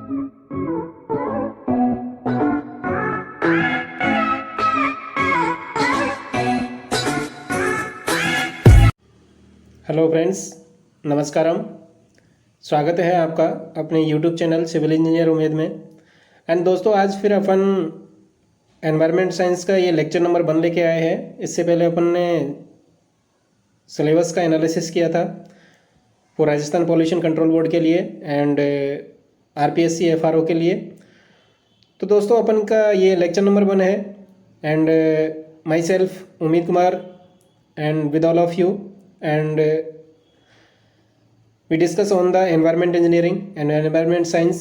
Hello friends, नमस्कारम। स्वागत है आपका अपने यूट्यूब चैनल सिविल इंजीनियर उम्मीद में। एंड दोस्तों, आज फिर अपन एनवायरनमेंट साइंस का ये लेक्चर नंबर 1 लेके आए हैं। इससे पहले अपन ने सिलेबस का एनालिसिस किया था वो राजस्थान पॉल्यूशन कंट्रोल बोर्ड के लिए एंड आरपीएससी एफआरओ के लिए। तो दोस्तों, अपन का ये लेक्चर नंबर 1 है एंड माई सेल्फ उम्मीद Kumar and with all of you and we discuss on the environment engineering and environment science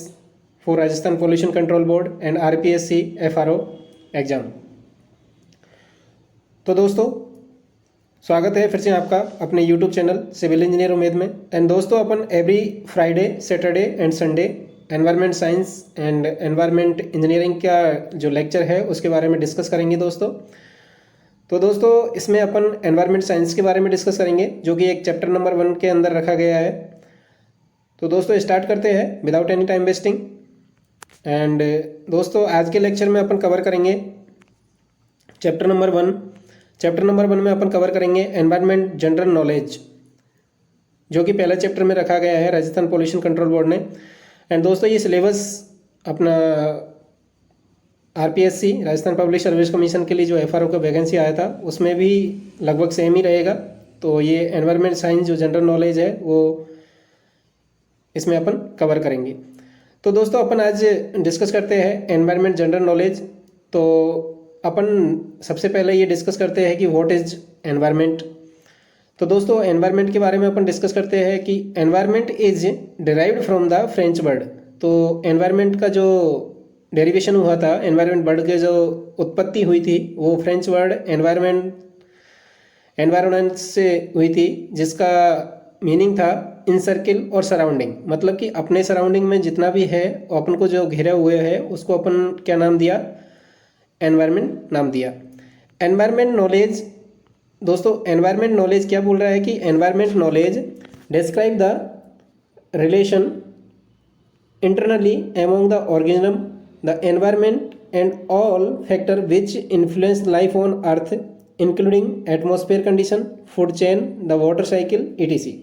for Rajasthan Pollution Control Board and RPSC FRO exam. तो दोस्तों, स्वागत है फिर से आपका अपने YouTube चैनल सिविल इंजीनियर उम्मीद में। एंड दोस्तों, अपन every Friday, Saturday and Sunday environment science and environment engineering का जो लेक्चर है उसके बारे में डिस्कस करेंगे दोस्तों। तो दोस्तों, इसमें अपन एनवायरनमेंट साइंस के बारे में डिस्कस करेंगे जो कि एक चैप्टर नंबर 1 के अंदर रखा गया है। तो दोस्तों, स्टार्ट करते हैं without any time wasting. And दोस्तों, आज के लेक्चर में अपन कवर करेंगे चैप्टर नंबर 1। चैप्टर नंबर 1 में अपन कवर करेंगे एनवायरनमेंट जनरल नॉलेज, जो कि पहला चैप्टर में रखा गया है राजस्थान पॉल्यूशन कंट्रोल बोर्ड ने। एंड दोस्तों, ये सिलेबस अपना RPSC Rajasthan public service commission के लिए जो एफआरओ का वैकेंसी आया था उसमें भी लगभग सेम ही रहेगा। तो ये एनवायरनमेंट साइंस जो जनरल नॉलेज है वो इसमें अपन कवर करेंगे। तो दोस्तों, अपन आज डिस्कस करते हैं एनवायरनमेंट जनरल नॉलेज। तो अपन सबसे पहले ये डिस्कस करते हैं कि व्हाट इज़ एनवायरनमेंट। तो दोस्तों, एनवायरनमेंट के बारे में अपन डिस्कस करते हैं कि environment is derived from the French word. तो एनवायरनमेंट का जो डेरिवेशन हुआ था, एनवायरनमेंट वर्ड के जो उत्पत्ति हुई थी वो फ्रेंच वर्ड एनवायरनमेंट से हुई थी, जिसका मीनिंग था इन सर्किल और सराउंडिंग। मतलब कि अपने सराउंडिंग में जितना भी है अपन को जो घेरे हुए है उसको अपन क्या नाम दिया? एनवायरनमेंट नाम दिया। एनवायरनमेंट नॉलेज, दोस्तों एनवायरनमेंट नॉलेज क्या बोल रहा है कि environment knowledge describe the relation internally among the organism, the environment and all factor which influence life on earth including atmosphere condition, food chain, the water cycle etc।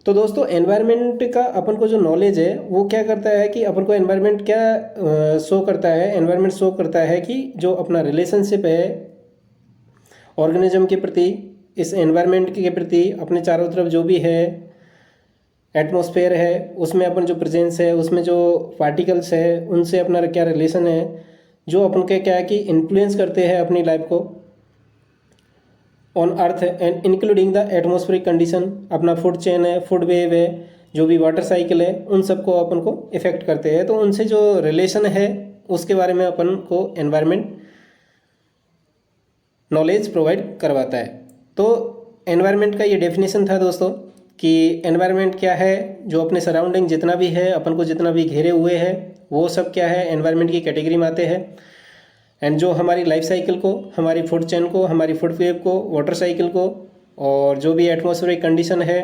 तो दोस्तों, environment का अपन को जो नॉलेज है वो क्या करता है कि अपन को एनवायरनमेंट क्या शो करता है? एनवायरनमेंट शो करता है कि जो अपना रिलेशनशिप है ऑर्गेनिज्म के प्रति, इस एनवायरनमेंट के प्रति, अपने चारों तरफ जो भी है एटमॉस्फेयर है उसमें अपन जो प्रेजेंस है, उसमें जो पार्टिकल्स है उनसे अपना क्या रिलेशन है, जो अपन के क्या है कि इन्फ्लुएंस करते हैं अपनी लाइफ को on earth and including the atmospheric condition. अपना फूड चेन है, फूड वेव है, जो भी वाटर साइकिल है, उन सबको अपन को इफेक्ट करते हैं। तो उनसे जो रिलेशन है उसके बारे में अपन को एनवायरनमेंट नॉलेज प्रोवाइड करवाता है। तो एनवायरनमेंट का ये डेफिनेशन था दोस्तों कि एनवायरनमेंट क्या है, जो अपने सराउंडिंग जितना भी है, अपन को जितना भी घेरे हुए है, वो सब क्या है एनवायरनमेंट की कैटेगरी में आते हैं। एंड जो हमारी लाइफ साइकिल को, हमारी फूड चेन को, हमारी फूड वेव को, वाटर साइकिल को और जो भी एटमॉस्फेरिक कंडीशन है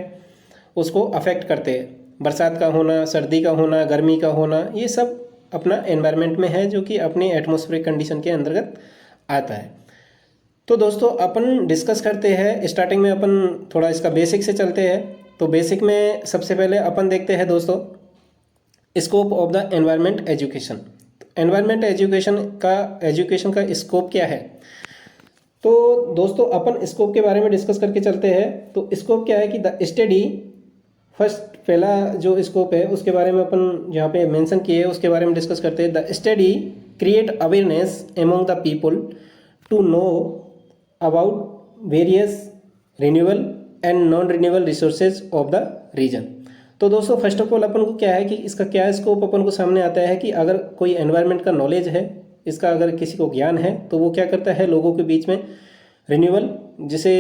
उसको अफेक्ट करते हैं। बरसात का होना, सर्दी का होना, गर्मी का होना, ये सब अपना एनवायरनमेंट में है जो कि अपनी एटमॉस्फेरिक कंडीशन के अंतर्गत आता है। तो दोस्तों, अपन डिस्कस करते हैं। स्टार्टिंग में अपन थोड़ा इसका बेसिक से चलते हैं। तो बेसिक में सबसे पहले अपन देखते हैं दोस्तों scope of the environment education. Environment education का स्कोप क्या है? तो दोस्तों, अपन स्कोप के बारे में डिस्कस करके चलते हैं। तो स्कोप क्या है कि द स्टडी, फर्स्ट पहला जो स्कोप है उसके बारे में अपन जहाँ पे मेंशन किए उसके बारे में डिस्कस करते हैं। The study create awareness among the people to know about various renewable and non renewable resources of the region. तो दोस्तों, फर्स्ट ऑफ ऑल अपन को क्या है कि इसका क्या स्कोप अपन को सामने आता है कि अगर कोई एनवायरनमेंट का नॉलेज है, इसका अगर किसी को ज्ञान है, तो वो क्या करता है लोगों के बीच में रिन्यूएबल जिसे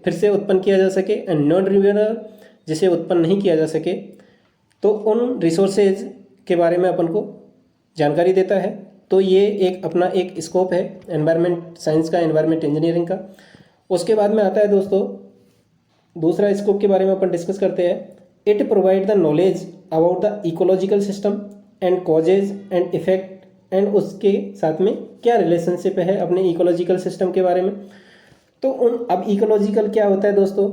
फिर से उत्पन्न किया जा सके एंड नॉन रिन्यूएबल जिसे उत्पन्न नहीं किया जा सके, तो उन रिसोर्सेज के बारे में अपन को जानकारी देता है। तो ये एक अपना एक स्कोप है एनवायरनमेंट साइंस का, एनवायरनमेंट इंजीनियरिंग का। उसके बाद में आता है दोस्तों दूसरा स्कोप के बारे में अपन डिस्कस करते हैं। It provide the knowledge about the ecological system and causes and effect and उसके साथ में क्या रिलेशनशिप है अपने इकोलॉजिकल सिस्टम के बारे में। तो अब इकोलॉजिकल क्या होता है दोस्तों,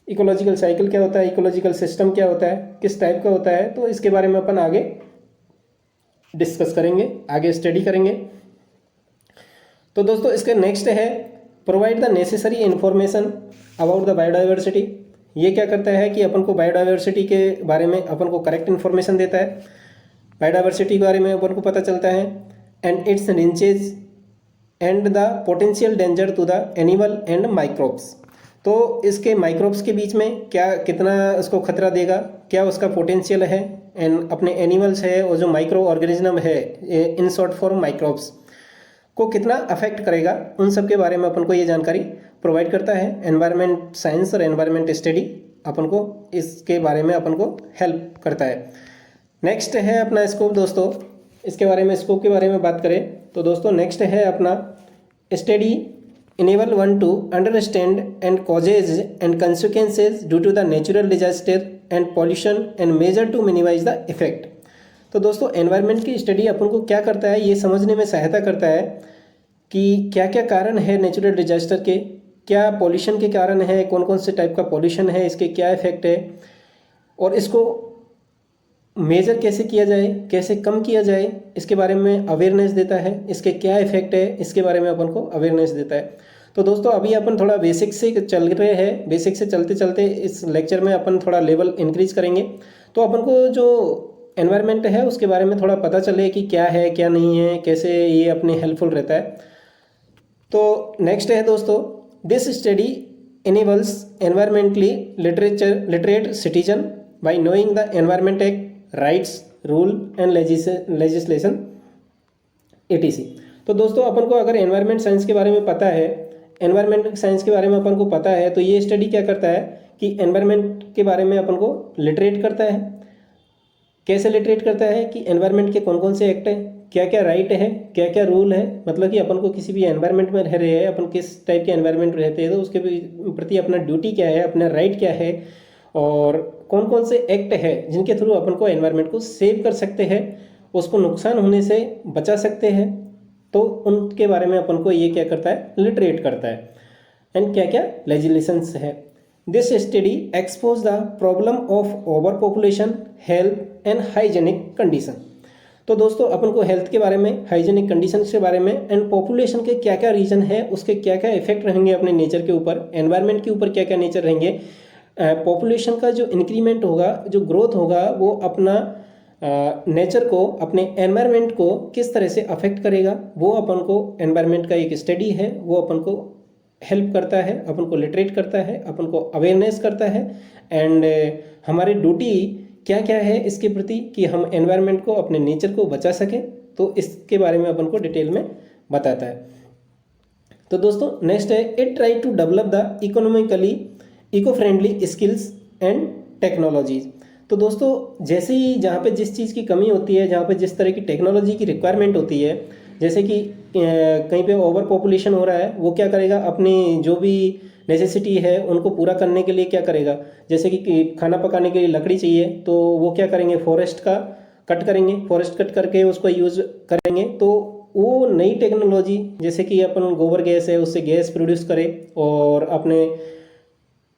इकोलॉजिकल साइकिल क्या होता है, इकोलॉजिकल सिस्टम क्या होता है, किस टाइप का होता है, तो इसके बारे में अपन आगे डिस्कस करेंगे, आगे स्टडी करेंगे। तो दोस्तों इसका नेक्स्ट है provide the necessary information about the biodiversity. ये क्या करता है कि अपन को बायोडाइवर्सिटी के बारे में अपन को करेक्ट इन्फॉर्मेशन देता है, बायोडाइवर्सिटी के बारे में अपन को पता चलता है, and its ranges and the potential danger to the animal and microbes. तो इसके माइक्रोब्स के बीच में क्या कितना उसको खतरा देगा, क्या उसका पोटेंशियल है, एंड अपने एनिमल्स है और जो माइक्रो ऑर्गेनिज्म है इन शॉर्ट फॉर्म माइक्रोब्स को कितना अफेक्ट करेगा, उन सब के बारे में अपन को ये जानकारी प्रोवाइड करता है। एनवायरनमेंट साइंस और एनवायरनमेंट स्टडी अपन को इसके बारे में अपन को हेल्प करता है। नेक्स्ट है अपना स्कोप दोस्तों, इसके बारे में स्कोप के बारे में बात करें तो दोस्तों नेक्स्ट है अपना study enable one to understand and causes and consequences due to the natural disaster and pollution and measure to minimize the effect। तो दोस्तों एनवायरनमेंट की स्टडी अपन को क्या करता है, ये समझने में सहायता करता है कि क्या क्या कारण है नेचुरल डिजास्टर के, क्या पॉल्यूशन के कारण है, कौन कौन से टाइप का पॉल्यूशन है, इसके क्या इफेक्ट है, और इसको मेजर कैसे किया जाए, कैसे कम किया जाए, इसके बारे में अवेयरनेस देता है, इसके क्या इफेक्ट है इसके बारे में अपन को अवेयरनेस देता है। तो दोस्तों अभी अपन थोड़ा बेसिक से चल रहे हैं, बेसिक से चलते चलते इस लेक्चर में अपन थोड़ा लेवल इंक्रीज करेंगे, तो अपन को जो एनवायरनमेंट है उसके बारे में थोड़ा पता चले कि क्या है क्या नहीं है, कैसे ये अपने हेल्पफुल रहता है। तो नेक्स्ट है दोस्तों this study enables environmentally literate citizen by knowing the environment act, rights, rule and legislation etc। तो दोस्तों अपन को अगर एनवायरनमेंट साइंस के बारे में पता है, एनवायरनमेंट साइंस के बारे में अपन को पता है, तो ये स्टडी क्या करता है कि एनवायरनमेंट के बारे में अपन को लिटरेट करता है। कैसे लिटरेट करता है कि एनवायरनमेंट के कौन कौन से एक्ट है, क्या क्या राइट है, क्या क्या रूल है, मतलब कि अपन को किसी भी एनवायरनमेंट में रह रहे हैं, अपन किस टाइप के एनवायरनमेंट में रहते हैं तो उसके प्रति अपना ड्यूटी क्या है, अपना राइट क्या है, और कौन कौन से एक्ट है जिनके थ्रू अपन को एनवायरनमेंट को सेव कर सकते हैं, उसको नुकसान होने से बचा सकते हैं, तो उनके बारे में अपन को ये क्या करता है लिटरेट करता है। एंड क्या क्या लेजिस्लेशंस है। This study expose the problem of over population, health and hygienic condition. तो दोस्तों अपन को हेल्थ के बारे में, हाइजेनिक कंडीशन के बारे में, एंड पॉपुलेशन के क्या क्या रीजन है, उसके क्या क्या इफेक्ट रहेंगे अपने नेचर के ऊपर, एनवायरनमेंट के ऊपर क्या क्या नेचर रहेंगे, पॉपुलेशन का जो इंक्रीमेंट होगा, जो ग्रोथ होगा, वो अपना नेचर को, अपने एनवायरनमेंट को किस तरह से अफेक्ट करेगा, वो अपन को एनवायरनमेंट का एक स्टडी है, वो अपन को हेल्प करता है, अपन को लिटरेट करता है, अपन को अवेयरनेस करता है, एंड हमारी ड्यूटी क्या क्या है इसके प्रति कि हम एनवायरनमेंट को, अपने नेचर को बचा सकें, तो इसके बारे में अपन को डिटेल में बताता है। तो दोस्तों नेक्स्ट है it try to develop the economically eco friendly skills and technologies. तो दोस्तों जैसे ही जहाँ पे जिस चीज़ की कमी होती है, जहाँ पे जिस तरह की टेक्नोलॉजी की रिक्वायरमेंट होती है, जैसे कि कहीं पे ओवर पॉपुलेशन हो रहा है, वो क्या करेगा अपनी जो भी नेसेसिटी है उनको पूरा करने के लिए क्या करेगा, जैसे कि खाना पकाने के लिए लकड़ी चाहिए तो वो क्या करेंगे फॉरेस्ट का कट करेंगे, फॉरेस्ट कट करके उसको यूज़ करेंगे। तो वो नई टेक्नोलॉजी जैसे कि अपन गोबर गैस है उससे गैस प्रोड्यूस करे और अपने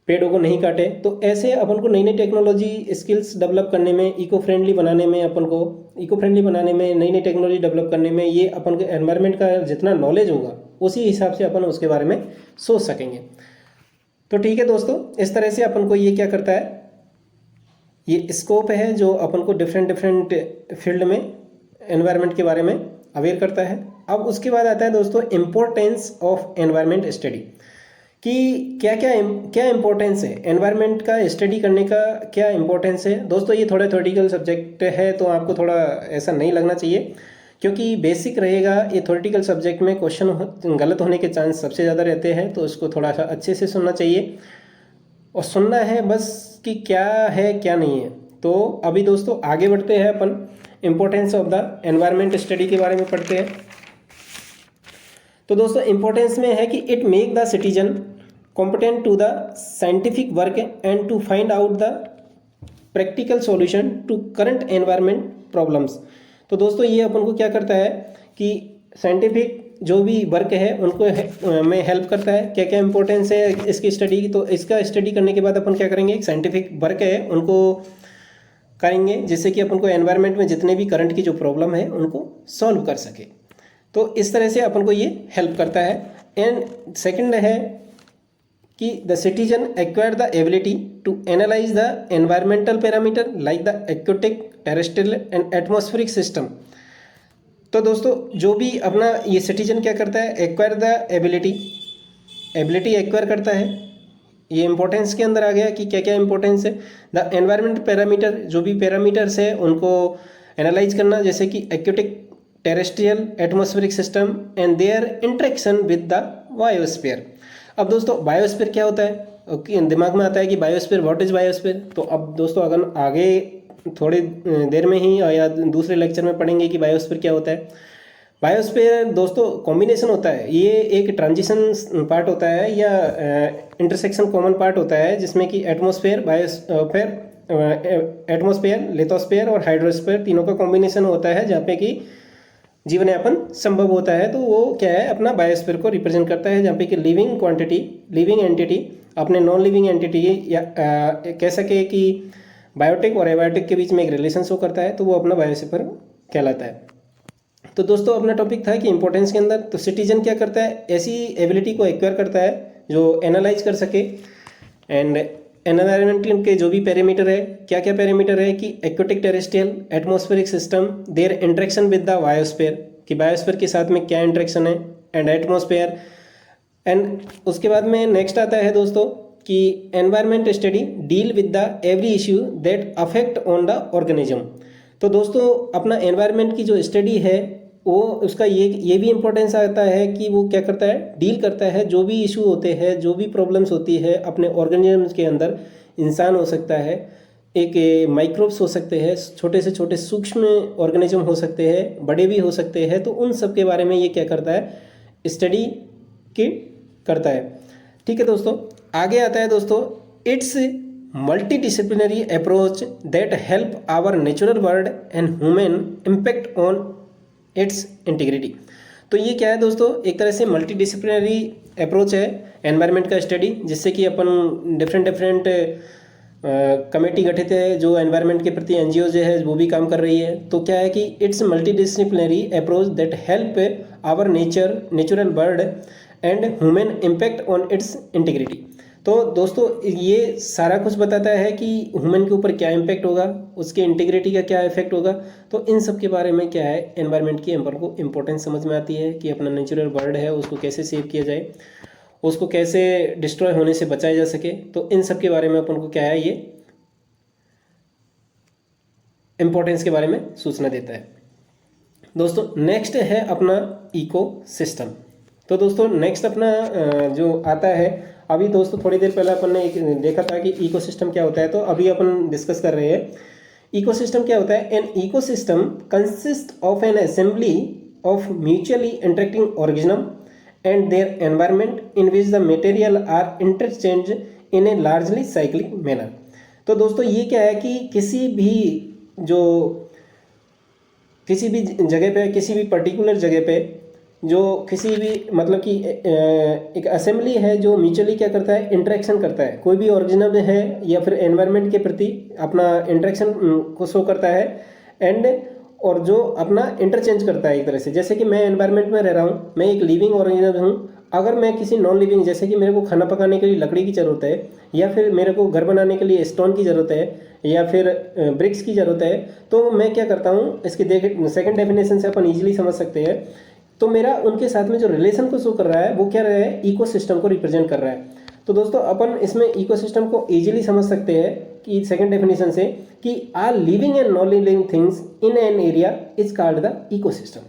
पेड़ों को नहीं काटे, तो ऐसे अपन को नई नई टेक्नोलॉजी स्किल्स डेवलप करने में, इको फ्रेंडली बनाने में, अपन को इको फ्रेंडली बनाने में, नई नई टेक्नोलॉजी डेवलप करने में, ये अपन को एनवायरनमेंट का जितना नॉलेज होगा उसी हिसाब से अपन उसके बारे में सोच सकेंगे। तो ठीक है दोस्तों, इस तरह से अपन को ये क्या करता है, ये स्कोप है जो अपन को डिफरेंट फील्ड में एनवायरनमेंट के बारे में अवेयर करता है। अब उसके बाद आता है दोस्तों इम्पोर्टेंस ऑफ एनवायरनमेंट स्टडी, कि क्या इम्पोर्टेंस है एनवायरनमेंट का स्टडी करने का, क्या इम्पोर्टेंस है। दोस्तों ये थोड़ा थ्योरेटिकल सब्जेक्ट है तो आपको थोड़ा ऐसा नहीं लगना चाहिए, क्योंकि बेसिक रहेगा। ये थ्योरेटिकल सब्जेक्ट में क्वेश्चन गलत होने के चांस सबसे ज़्यादा रहते हैं, तो इसको थोड़ा सा अच्छे से सुनना चाहिए और सुनना है बस कि क्या है क्या नहीं है। तो अभी दोस्तों आगे बढ़ते हैं, अपन importance of the environment study के बारे में पढ़ते हैं। तो दोस्तों इम्पोर्टेंस में है कि it make the citizen competent to the scientific work and to find out the practical solution to current environment problems. तो दोस्तों ये अपन को क्या करता है कि साइंटिफिक जो भी वर्क है उनको में हेल्प करता है। क्या क्या इंपॉर्टेंस है इसकी स्टडी की, तो इसका स्टडी करने के बाद अपन क्या करेंगे, एक साइंटिफिक वर्क है उनको करेंगे जिससे कि अपन को एनवायरनमेंट में जितने भी करंट की जो प्रॉब्लम है उनको सॉल्व कर सके। तो इस तरह से अपन को ये हेल्प करता है। एंड सेकंड है कि the citizen acquire the ability to analyse the environmental parameter like the aquatic, terrestrial and atmospheric system. तो दोस्तों जो भी अपना ये सिटीजन क्या करता है, एक्वायर द एबिलिटी एक्वायर करता है। ये इंपॉर्टेंस के अंदर आ गया कि क्या क्या इंपॉर्टेंस है। द एनवायरमेंट पैरामीटर, जो भी पैरामीटर्स है उनको एनालाइज करना, जैसे कि aquatic, terrestrial, atmospheric system and there interaction with the biosphere. अब दोस्तों बायोस्फीयर क्या होता है, दिमाग में आता है कि बायोस्फीयर, व्हाट इज बायोस्फीयर। तो अब दोस्तों अगर आगे थोड़ी देर में ही या दूसरे लेक्चर में पढ़ेंगे कि बायोस्फीयर क्या होता है। बायोस्फीयर दोस्तों कॉम्बिनेशन होता है, ये एक ट्रांजिशन पार्ट होता है या इंटरसेक्शन कॉमन पार्ट होता है जिसमें कि एटमॉस्फेयर, एटमॉस्फेयर, लिथोस्फेयर और हाइड्रोस्फेयर तीनों का कॉम्बिनेशन होता है जहाँ पे कि जीवन यापन संभव होता है। तो वो क्या है, अपना बायोस्फीयर को रिप्रेजेंट करता है, जहाँ पे कि लिविंग क्वांटिटी, लिविंग एंटिटी अपने नॉन लिविंग एंटिटी या कह सके कि बायोटिक और एबायोटिक के बीच में एक रिलेशन शो करता है, तो वो अपना बायोस्फीयर कहलाता है। तो दोस्तों अपना टॉपिक था कि इंपॉर्टेंस के अंदर, तो सिटीजन क्या करता है, ऐसी एबिलिटी को एक्वायर करता है जो एनालाइज कर सके। एंड एनवायरमेंट के जो भी पैरामीटर है, क्या क्या पैरामीटर है कि aquatic, terrestrial, atmospheric system, there interaction with the biosphere, कि बायोस्फीयर के साथ में क्या इंटरेक्शन है, एंड एटमॉस्फेयर। एंड उसके बाद में नेक्स्ट आता है दोस्तों कि environment study deal with the every issue that affect on the organism. तो दोस्तों अपना एनवायरनमेंट की जो स्टडी है वो उसका ये भी इम्पोर्टेंस आता है कि वो क्या करता है, डील करता है जो भी इशू होते हैं, जो भी प्रॉब्लम्स होती है अपने ऑर्गेनिजम्स के अंदर। इंसान हो सकता है, एक माइक्रोब्स हो सकते हैं, छोटे से छोटे सूक्ष्म ऑर्गेनिज्म हो सकते हैं, बड़े भी हो सकते हैं। तो उन सब के बारे में ये क्या करता है, स्टडी की करता है। ठीक है दोस्तों, आगे आता है दोस्तों, it's multidisciplinary approach that help our natural world and human impact on its integrity. तो ये क्या है दोस्तों, एक तरह से मल्टीडिसिप्लिनरी अप्रोच है एनवायरनमेंट का स्टडी, जिससे कि अपन डिफरेंट कमेटी गठित है जो एनवायरनमेंट के प्रति, एनजीओ जो है वो भी काम कर रही है। तो क्या है कि it's multidisciplinary approach that help our natural world and human impact on its integrity. तो दोस्तों ये सारा कुछ बताता है कि ह्यूमन के ऊपर क्या इम्पैक्ट होगा, उसके इंटीग्रिटी का क्या इफेक्ट होगा। तो इन सब के बारे में क्या है, एनवायरनमेंट की अपन को इम्पोर्टेंस समझ में आती है कि अपना नेचुरल वर्ल्ड है उसको कैसे सेव किया जाए, उसको कैसे डिस्ट्रॉय होने से बचाया जा सके। तो इन सब के बारे में अपन को क्या है, ये इम्पोर्टेंस के बारे में सूचना देता है। दोस्तों नेक्स्ट है अपना इकोसिस्टम। तो दोस्तों नेक्स्ट अपना जो आता है, अभी दोस्तों थोड़ी देर पहले अपन ने एक देखा था कि इकोसिस्टम क्या होता है, तो अभी अपन डिस्कस कर रहे हैं इकोसिस्टम क्या होता है। An ecosystem consist of an assembly of mutually interacting organism and their environment in which the material are interchange in a largely cyclic manner. तो दोस्तों ये क्या है कि किसी भी जगह पे, किसी भी पर्टिकुलर जगह पे जो किसी भी मतलब कि एक असेंबली है जो म्यूचुअली क्या करता है, इंटरेक्शन करता है, कोई भी ऑर्गेनिज्म है या फिर एनवायरनमेंट के प्रति अपना इंटरेक्शन को शो करता है। एंड और जो अपना इंटरचेंज करता है एक तरह से, जैसे कि मैं एनवायरनमेंट में रह रहा हूँ, मैं एक लिविंग ऑर्गेनिज्म हूँ। अगर मैं किसी नॉन लिविंग, जैसे कि मेरे को खाना पकाने के लिए लकड़ी की ज़रूरत है, या फिर मेरे को घर बनाने के लिए स्टोन की ज़रूरत है, या फिर ब्रिक्स की ज़रूरत है, तो मैं क्या करता हूँ, इसकी सेकंड डेफिनेशन से अपन ईजिली समझ सकते हैं। तो मेरा उनके साथ में जो रिलेशन को शो कर रहा है वो क्या रहा है, इकोसिस्टम को रिप्रेजेंट कर रहा है। तो दोस्तों अपन इसमें इकोसिस्टम को इजीली समझ सकते हैं कि सेकंड डेफिनेशन से कि are living and non living things in an area is called the ecosystem.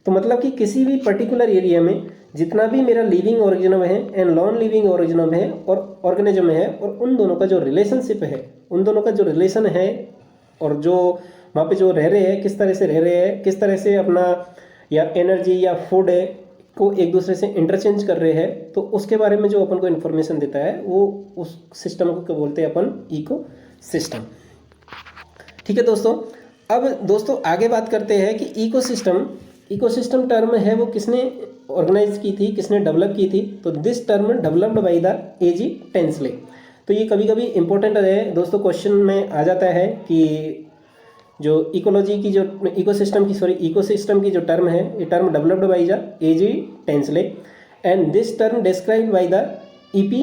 तो मतलब कि किसी भी पर्टिकुलर एरिया में जितना भी मेरा लिविंग ऑर्गेनिज्म है एंड नॉन लिविंग ऑर्गेनिज्म है और ऑर्गेनिज्म है, और उन दोनों का जो रिलेशनशिप है, उन दोनों का जो रिलेशन है, और जो वहाँ पे जो रह रहे हैं, किस तरह से रह रहे हैं, किस तरह से अपना या एनर्जी या फूड है को एक दूसरे से इंटरचेंज कर रहे हैं, तो उसके बारे में जो अपन को इन्फॉर्मेशन देता है वो उस सिस्टम को क्या बोलते हैं अपन, इको सिस्टम। ठीक है दोस्तों, अब दोस्तों आगे बात करते हैं कि इकोसिस्टम टर्म है वो किसने ऑर्गेनाइज की थी, किसने डेवलप की थी। तो this term developed by the AG Tansley. तो ये कभी कभी इंपॉर्टेंट है दोस्तों, क्वेश्चन में आ जाता है कि जो इकोलॉजी की जो इकोसिस्टम की जो टर्म है, ये term developed by the AG Tansley and this term described by the EP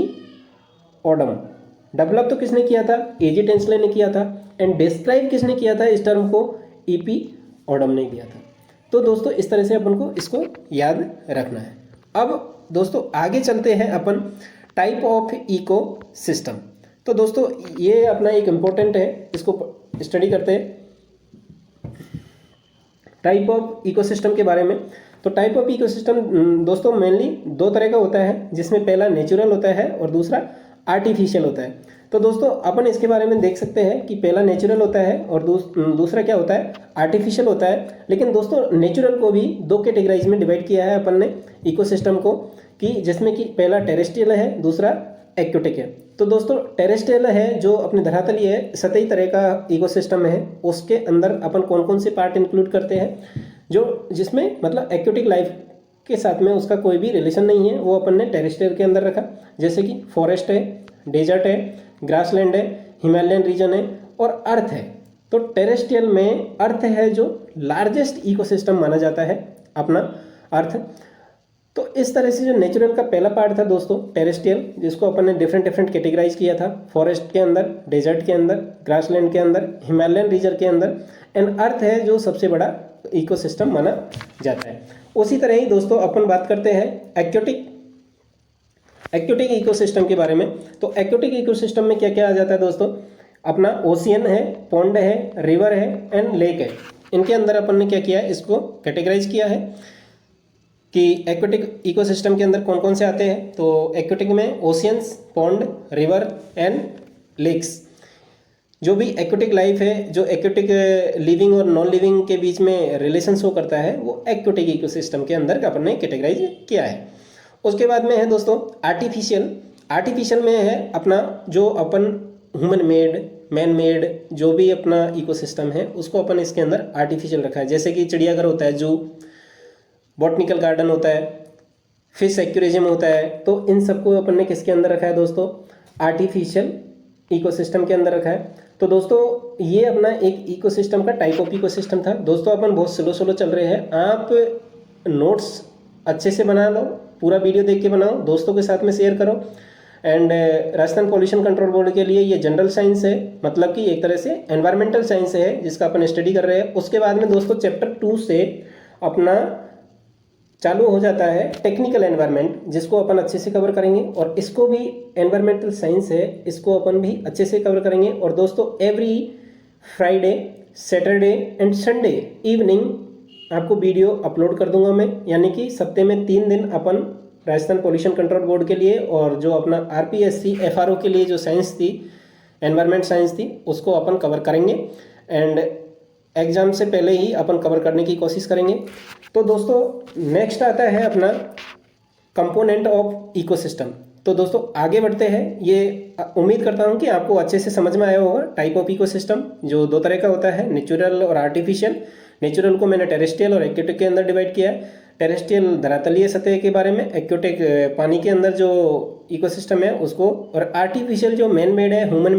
Odum. Develop तो किसने किया था, एजी टेंसले ने किया था, एंड डिस्क्राइब किसने किया था इस टर्म को, ईपी ओडम ने किया था। तो दोस्तों इस तरह से अपन को इसको याद रखना है। अब दोस्तों आगे चलते हैं अपन टाइप ऑफ इको सिस्टम। तो दोस्तों ये अपना एक इम्पोर्टेंट है, इसको स्टडी करते हैं टाइप ऑफ इकोसिस्टम के बारे में। तो टाइप ऑफ इकोसिस्टम दोस्तों मेनली दो तरह का होता है, जिसमें पहला नेचुरल होता है और दूसरा आर्टिफिशियल होता है। तो दोस्तों अपन इसके बारे में देख सकते हैं कि पहला नेचुरल होता है और दूसरा क्या होता है, आर्टिफिशियल होता है। लेकिन दोस्तों नेचुरल को भी दो कैटेगराइज में डिवाइड किया है अपन ने इकोसिस्टम को, कि जिसमें कि पहला टेरेस्ट्रियल है, दूसरा एक्वेटिक है। तो दोस्तों टेरेस्ट्रियल है जो अपने धरातलीय है, सतही तरह का इकोसिस्टम है, उसके अंदर अपन कौन कौन से पार्ट इंक्लूड करते हैं, जो जिसमें मतलब एक्वेटिक लाइफ के साथ में उसका कोई भी रिलेशन नहीं है, वो अपन ने टेरेस्ट्रियल के अंदर रखा। जैसे कि फॉरेस्ट है, डेजर्ट है, ग्रासलैंड है, हिमालयन रीजन है और अर्थ है। तो टेरेस्ट्रियल में अर्थ है जो लार्जेस्ट इकोसिस्टम माना जाता है अपना अर्थ। तो इस तरह से जो नेचुरल का पहला पार्ट था दोस्तों टेरेस्ट्रियल, जिसको अपन ने डिफरेंट कैटेगराइज किया था, फॉरेस्ट के अंदर, डेजर्ट के अंदर, ग्रासलैंड के अंदर, हिमालयन रीजन के अंदर, एंड अर्थ है जो सबसे बड़ा इकोसिस्टम माना जाता है। उसी तरह ही दोस्तों अपन बात करते हैं एक्वेटिक इकोसिस्टम के बारे में। तो एक्वेटिक इकोसिस्टम में क्या क्या आ जाता है दोस्तों, अपना ओशियन है, पॉन्ड है, रिवर है एंड लेक है। इनके अंदर अपन ने क्या किया है, इसको कैटेगराइज किया है कि एक्वेटिक इकोसिस्टम के अंदर कौन कौन से आते हैं। तो एक्वेटिक में oceans, pond, river and lakes. जो भी एक्वेटिक लाइफ है, जो एक्वेटिक लिविंग और नॉन लिविंग के बीच में रिलेशन शो करता है, वो एक्वेटिक इकोसिस्टम के अंदर अपन ने कैटेगराइज किया है। उसके बाद में है दोस्तों आर्टिफिशियल में है अपना जो अपन ह्यूमन मेड, मैन मेड जो भी अपना इकोसिस्टम है, उसको अपन इसके अंदर आर्टिफिशियल रखा है। जैसे कि चिड़ियाघर होता है, जू, बॉटनिकल गार्डन होता है, फिश एक्वेरियम होता है। तो इन सबको अपन ने किसके अंदर रखा है दोस्तों, आर्टिफिशियल इकोसिस्टम के अंदर रखा है। तो दोस्तों ये अपना एक इकोसिस्टम का टाइप ऑफ इकोसिस्टम था। दोस्तों अपन बहुत स्लो चल रहे हैं, आप नोट्स अच्छे से बना लो, पूरा वीडियो देख के बनाओ, दोस्तों के साथ में शेयर करो। And Rajasthan pollution control board के लिए ये जनरल साइंस है, मतलब कि एक तरह से एनवायरमेंटल साइंस है जिसका अपन स्टडी कर रहे हैं। उसके बाद में दोस्तों चैप्टर 2 से अपना चालू हो जाता है टेक्निकल एनवायरनमेंट, जिसको अपन अच्छे से कवर करेंगे, और इसको भी एनवायरमेंटल साइंस है, इसको अपन भी अच्छे से कवर करेंगे। और दोस्तों every Friday, Saturday and Sunday evening आपको वीडियो अपलोड कर दूंगा मैं, यानी कि सप्ते में 3 दिन अपन राजस्थान पॉल्यूशन कंट्रोल बोर्ड के लिए और जो अपना आरपीएससी एफआरओ के लिए जो साइंस थी, एनवायरमेंट साइंस थी, उसको अपन कवर करेंगे एंड एग्जाम से पहले ही अपन कवर करने की कोशिश करेंगे। तो दोस्तों नेक्स्ट आता है अपना कंपोनेंट ऑफ इकोसिस्टम। तो दोस्तों आगे बढ़ते हैं। ये उम्मीद करता हूँ कि आपको अच्छे से समझ में आया होगा। टाइप ऑफ इकोसिस्टम जो दो तरह का होता है, नेचुरल और आर्टिफिशियल। नेचुरल को मैंने टेरेस्ट्रियल और एक्वेटिक के अंदर डिवाइड किया है। टेरेस्ट्रियल धरातलीय सतह के बारे में, एक्वेटिक पानी के अंदर जो इकोसिस्टम है उसको, और आर्टिफिशियल जो मैन मेड है, ह्यूमन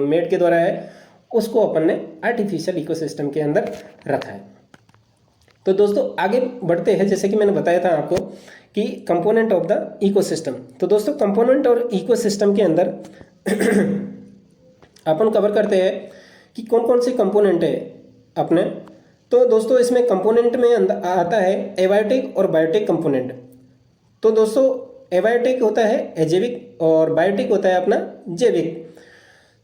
मेड के द्वारा है, उसको अपन ने आर्टिफिशियल इकोसिस्टम के अंदर रखा है। तो दोस्तों आगे बढ़ते हैं। जैसे कि मैंने बताया था आपको कि कंपोनेंट ऑफ द इकोसिस्टम। तो दोस्तों कंपोनेंट और इकोसिस्टम के अंदर अपन कवर करते हैं कि कौन कौन से कंपोनेंट है अपने। तो दोस्तों इसमें कंपोनेंट में आता है एबायोटिक और बायोटिक कंपोनेंट। तो दोस्तों एबायोटिक होता है अजैविक और बायोटिक होता है अपना जैविक।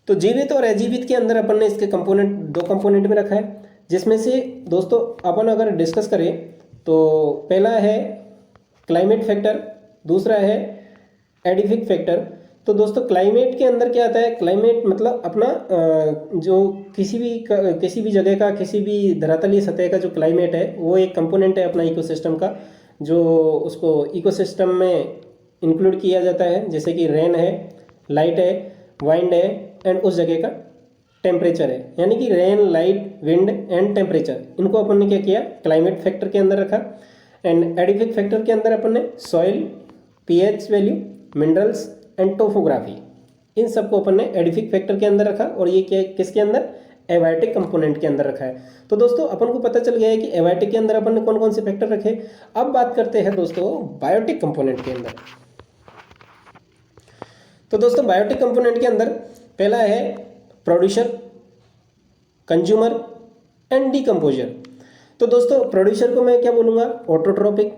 तो जीवित और अजीवित के अंदर अपन ने इसके कंपोनेंट, 2 कंपोनेंट में रखा है, जिसमें से दोस्तों अपन अगर डिस्कस करें तो पहला है क्लाइमेट फैक्टर, दूसरा है एडिफिक फैक्टर। तो दोस्तों क्लाइमेट के अंदर क्या आता है, क्लाइमेट मतलब अपना जो किसी भी जगह का, किसी भी धरातलीय सतह का जो क्लाइमेट है, वो एक कंपोनेंट है अपना इकोसिस्टम का, जो उसको इकोसिस्टम में इंक्लूड किया जाता है। जैसे कि रेन है, लाइट है, वाइंड है एंड उस जगह का टेम्परेचर है, यानी कि rain, light, wind and temperature, इनको अपन ने क्या किया, क्लाइमेट फैक्टर के अंदर रखा। एंड एडिफिक फैक्टर के अंदर अपन ने soil, pH value, minerals and topography, इन सबको अपन ने एडिफिक फैक्टर के अंदर रखा। और ये क्या, किसके अंदर, एबायोटिक कंपोनेंट के अंदर रखा है। तो दोस्तों अपन को पता चल गया है कि एबायोटिक के अंदर अपन ने कौन कौन से फैक्टर रखे। अब बात करते हैं दोस्तों बायोटिक कंपोनेंट के अंदर। तो दोस्तों बायोटिक कंपोनेंट के अंदर पहला है प्रोड्यूसर, कंज्यूमर एंड डीकम्पोजर। तो दोस्तों प्रोड्यूसर को मैं क्या बोलूँगा, ऑटोट्रोपिक,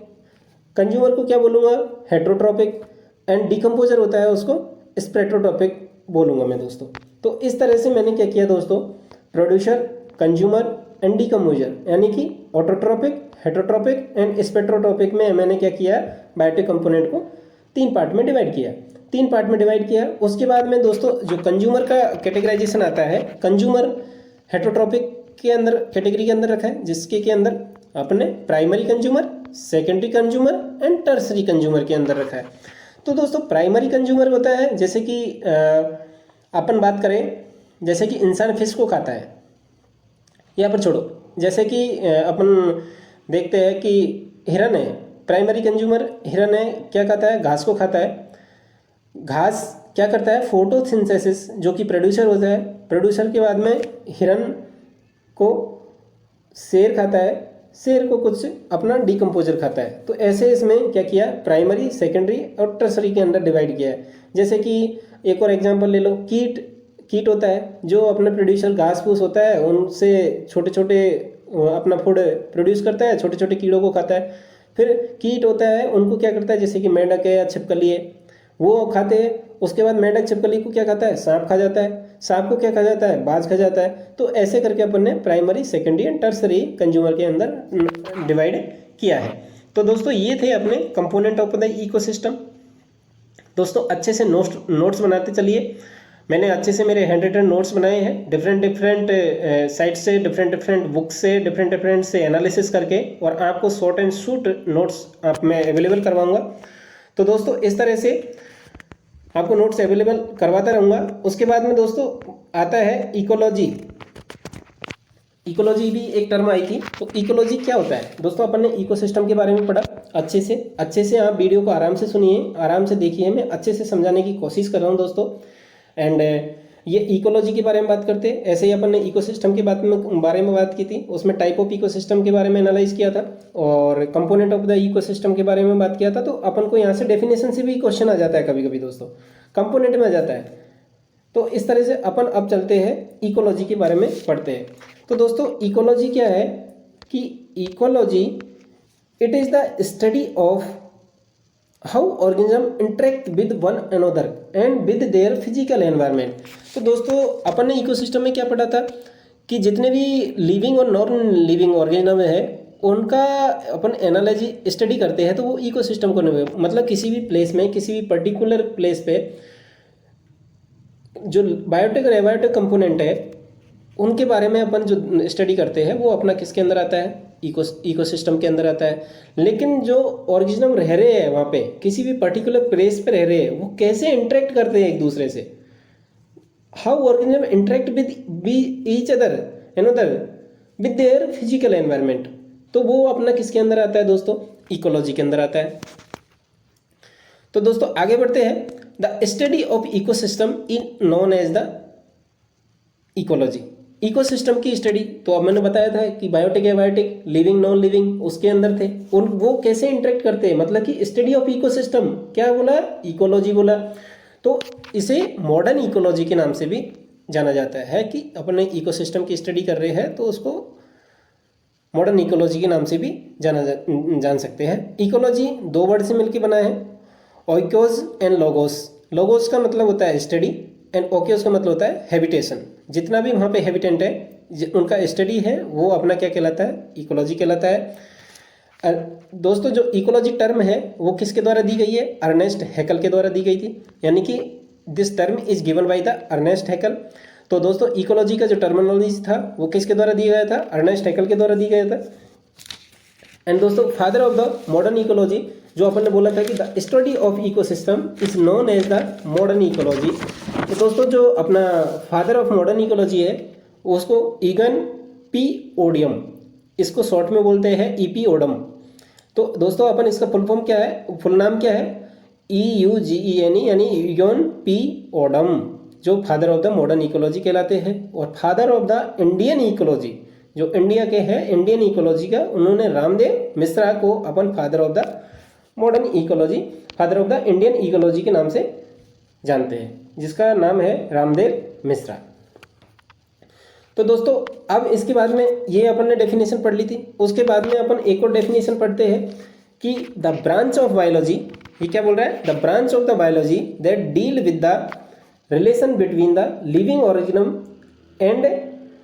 कंज्यूमर को क्या बोलूँगा, हेट्रोट्रोपिक, एंड डीकम्पोजर होता है उसको स्पेक्ट्रोट्रोपिक बोलूँगा मैं दोस्तों। तो इस तरह से मैंने क्या किया दोस्तों, प्रोड्यूसर, कंज्यूमर एंड डीकम्पोजर, यानी कि ऑटोट्रोपिक, हेट्रोट्रोपिक एंड स्पेक्ट्रोट्रोपिक में मैंने क्या किया, बायोटिक कंपोनेंट को 3 पार्ट में डिवाइड किया, 3 पार्ट में डिवाइड किया। उसके बाद में दोस्तों जो कंज्यूमर का कैटेगराइजेशन आता है, कंज्यूमर हेट्रोट्रोपिक के अंदर, कैटेगरी के अंदर रखा है, जिसके के अंदर अपने primary consumer, secondary consumer and tertiary consumer के अंदर रखा है। तो दोस्तों प्राइमरी कंज्यूमर होता है, जैसे कि अपन बात करें, जैसे कि इंसान फिश को खाता है, यहाँ पर छोड़ो, जैसे कि अपन देखते हैं कि हिरन है, प्राइमरी कंज्यूमर हिरन है, क्या खाता है, घास को खाता है। घास क्या करता है, फोटोसिंथेसिस, जो कि प्रोड्यूसर होता है। प्रोड्यूसर के बाद में हिरन को शेर खाता है, शेर को कुछ अपना डीकम्पोजर खाता है। तो ऐसे इसमें क्या किया, प्राइमरी, सेकेंडरी और टर्सरी के अंदर डिवाइड किया है। जैसे कि एक और एग्जांपल ले लो, कीट होता है, जो अपने प्रोड्यूसर घास फूस होता है, उनसे छोटे छोटे अपना फूड प्रोड्यूस करता है, छोटे छोटे कीड़ों को खाता है। फिर कीट होता है, उनको क्या करता है, जैसे कि मेंढक है या छिपकली है, वो खाते हैं। उसके बाद मेंढक छिपकली को क्या खाता है, सांप खा जाता है। सांप को क्या खा जाता है, बाज खा जाता है। तो ऐसे करके अपन ने primary, secondary and tertiary consumer के अंदर डिवाइड किया है। तो दोस्तों ये थे अपने कंपोनेंट ऑफ द इकोसिस्टम। दोस्तों अच्छे से नोट्स बनाते चलिए। मैंने अच्छे से मेरे हैंड रिटन नोट्स बनाए हैं, डिफरेंट साइट से, डिफरेंट बुक से, डिफरेंट से एनालिसिस करके, और आपको शॉर्ट एंड शूट नोट्स आप मैं अवेलेबल करवाऊंगा। तो दोस्तों इस तरह से आपको नोट्स अवेलेबल करवाता रहूँगा। उसके बाद में दोस्तों आता है इकोलॉजी। इकोलॉजी भी एक टर्म आई थी। तो इकोलॉजी क्या होता है दोस्तों, अपन ने इकोसिस्टम के बारे में पढ़ा। अच्छे से आप वीडियो को आराम से सुनिए, आराम से देखिए, मैं अच्छे से समझाने की कोशिश कर रहा हूँ दोस्तों। एंड ये इकोलॉजी के बारे में बात करते हैं। ऐसे ही अपन ने इकोसिस्टम के बारे में बात की थी, उसमें टाइप ऑफ इकोसिस्टम के बारे में एनालाइज किया था, और कंपोनेंट ऑफ द इकोसिस्टम के बारे में बात किया था। तो अपन को यहाँ से डेफिनेशन से भी क्वेश्चन आ जाता है कभी कभी दोस्तों, कंपोनेंट में आ जाता है। तो इस तरह से अपन अब चलते हैं इकोलॉजी के बारे में पढ़ते हैं। तो दोस्तों इकोलॉजी क्या है कि ecology it is the study of how organism interact with one another and with their physical environment. तो दोस्तों अपन ने इकोसिस्टम में क्या पढ़ा था कि जितने भी लिविंग और नॉन लिविंग ऑर्गेनिज्म है उनका अपन एनालॉजी स्टडी करते हैं। तो वो इकोसिस्टम को मतलब किसी भी प्लेस में, किसी भी पर्टिकुलर प्लेस पे जो बायोटिक और एबायोटिक कंपोनेंट है उनके बारे में अपन जो स्टडी करते हैं वो अपना किसके अंदर आता है, इकोसिस्टम के अंदर आता है। लेकिन जो ऑर्गेनिज्म रह रहे हैं वहाँ पे, किसी भी पर्टिकुलर प्लेस पे रह रहे हैं, वो कैसे इंटरेक्ट करते हैं एक दूसरे से, how organism interact with each other with their physical environment, तो वो अपना किसके अंदर आता है दोस्तों, इकोलॉजी के अंदर आता है। तो दोस्तों आगे बढ़ते हैं। The study of ecosystem is known as the ecology. Ecosystem की स्टडी तो अब मैंने बताया था कि biotic, abiotic, living, non living उसके अंदर थे, उन वो कैसे इंटरेक्ट करते हैं, मतलब कि स्टडी ऑफ इकोसिस्टम क्या बोला, इकोलॉजी बोला। तो इसे मॉडर्न इकोलॉजी के नाम से भी जाना जाता है कि अपने इकोसिस्टम की स्टडी कर रहे हैं तो उसको मॉडर्न इकोलॉजी के नाम से भी जान सकते हैं। इकोलॉजी 2 वर्ड से मिलकर बना है, ओइकोस एंड लोगोस। लोगोस का मतलब होता है स्टडी एंड ओकियोस का मतलब होता है हैबिटेशन। जितना भी वहाँ पे हैबिटेंट है उनका स्टडी है वो अपना क्या कहलाता है, इकोलॉजी कहलाता है। दोस्तों जो इकोलॉजी टर्म है वो किसके द्वारा दी गई है, अर्नेस्ट हैकल के द्वारा दी गई थी, यानी कि this term is given by the Ernest Haeckel. तो दोस्तों इकोलॉजी का जो टर्मिनोलॉजी था वो किसके द्वारा दिया गया था, अर्नेस्ट हैकल के द्वारा दिया गया था। एंड दोस्तों father of the modern ecology जो अपन ने बोला था कि the study of ecosystem is known as the modern ecology. तो दोस्तों जो अपना फादर ऑफ मॉडर्न इकोलॉजी है उसको ईगन पी ओडियम, इसको शॉर्ट में बोलते हैं ईपी ओडम। तो दोस्तों अपन इसका फुल फॉर्म क्या है, फुल नाम क्या है, EUGEN यानी ईगन पी ओडम, जो father of the modern ecology कहलाते हैं। और father of the Indian ecology, जो इंडिया के हैं इंडियन इकोलॉजी का, उन्होंने रामदेव मिश्रा को अपन father of the modern ecology, father of the Indian ecology के नाम से जानते हैं, जिसका नाम है रामदेव मिश्रा। तो दोस्तों अब इसके बाद में ये अपन ने डेफिनेशन पढ़ ली थी, उसके बाद में अपन एक और डेफिनेशन पढ़ते हैं कि द ब्रांच ऑफ बायोलॉजी, ये क्या बोल रहा है, the branch of the biology that deal with the relation between the living organism and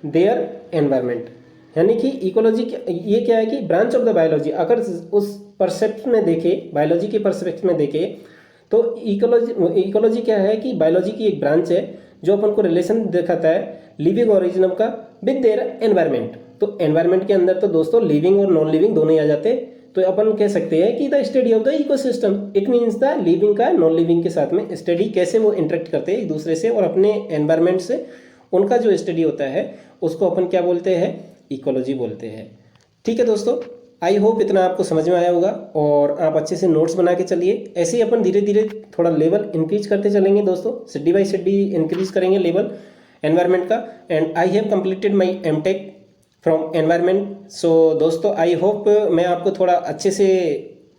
their environment. यानी कि इकोलॉजी ये क्या है कि ब्रांच ऑफ द बायोलॉजी, अगर उस परसेप्ट में देखे, बायोलॉजी के परस्पेक्टिव में देखे, तो इकोलॉजी क्या है कि बायोलॉजी की एक ब्रांच है जो अपन को रिलेशन दिखाता है लिविंग ऑर्गेनिज्म का विद देयर एनवायरनमेंट। तो एनवायरनमेंट के अंदर तो दोस्तों लिविंग और नॉन लिविंग दोनों ही आ जाते हैं। तो अपन कह सकते हैं कि the study of the ecosystem, it means the living का नॉन लिविंग के साथ में स्टडी, कैसे वो इंटरेक्ट करते हैं एक दूसरे से और अपने एनवायरनमेंट से, उनका जो स्टडी होता है उसको अपन क्या बोलते हैं, इकोलॉजी बोलते हैं। ठीक है दोस्तों, आई होप इतना आपको समझ में आया होगा और आप अच्छे से नोट्स बना के चलिए। ऐसे ही अपन धीरे धीरे थोड़ा लेवल इंक्रीज करते चलेंगे दोस्तों, सिटी बाई सिटी इंक्रीज करेंगे लेवल एनवायरनमेंट का। And I have completed my MTech from environment. So दोस्तों आई होप मैं आपको थोड़ा अच्छे से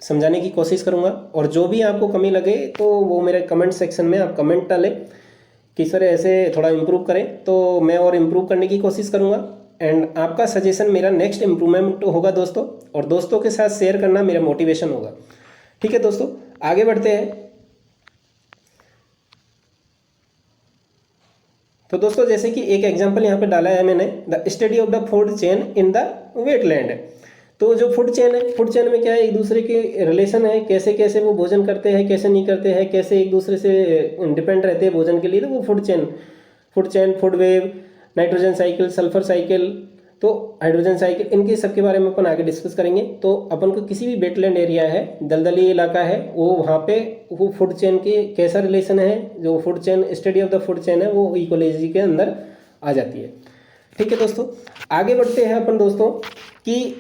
समझाने की कोशिश करूँगा, और जो भी आपको कमी लगे तो वो मेरे कमेंट सेक्शन में आप कमेंट डालें कि सर ऐसे थोड़ा इम्प्रूव करें, तो मैं और इम्प्रूव करने की कोशिश करूँगा। एंड आपका सजेशन मेरा नेक्स्ट इम्प्रूवमेंट होगा दोस्तों, और दोस्तों के साथ शेयर करना मेरा मोटिवेशन होगा। ठीक है दोस्तों, आगे बढ़ते हैं। तो दोस्तों जैसे कि एक एग्जांपल यहाँ पे डाला है मैंने, the study of the food chain in the wetland. तो जो फूड चेन है, फूड चेन में क्या है, एक दूसरे के रिलेशन है, कैसे कैसे वो भोजन करते हैं, कैसे नहीं करते हैं, कैसे एक दूसरे से डिपेंड रहते हैं भोजन के लिए, तो वो food chain, food web, nitrogen cycle, sulphur cycle, तो हाइड्रोजन साइकिल, इनके सब के बारे में अपन आगे डिस्कस करेंगे। तो अपन को किसी भी वेटलैंड एरिया है, दलदली इलाका है, वो वहाँ पे वो फूड चेन के कैसा रिलेशन है, जो food chain, study of the food chain है, वो इकोलॉजी के अंदर आ जाती है। ठीक है दोस्तों, आगे बढ़ते हैं अपन दोस्तों कि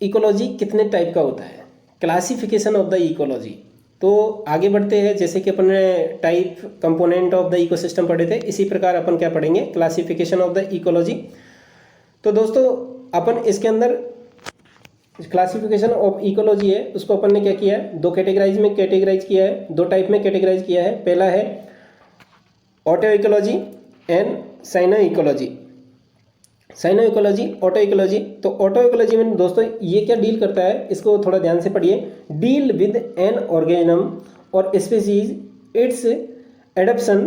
इकोलॉजी कितने टाइप का होता है, क्लासिफिकेशन ऑफ द इकोलॉजी। तो आगे बढ़ते हैं, जैसे कि अपन ने type component of the ecosystem पढ़े थे, इसी प्रकार अपन क्या पढ़ेंगे, क्लासिफिकेशन ऑफ द इकोलॉजी। तो दोस्तों अपन इसके अंदर क्लासिफिकेशन ऑफ इकोलॉजी है, उसको अपन ने क्या किया है, दो कैटेगराइज में कैटेगराइज किया है, दो टाइप में कैटेगराइज किया है। पहला है autecology and synecology. Synecology, autecology. तो ऑटो इकोलॉजी में दोस्तों ये क्या डील करता है, इसको थोड़ा ध्यान से पढ़िए। डील विद एन ऑर्गेनिज्म और species, it's adaption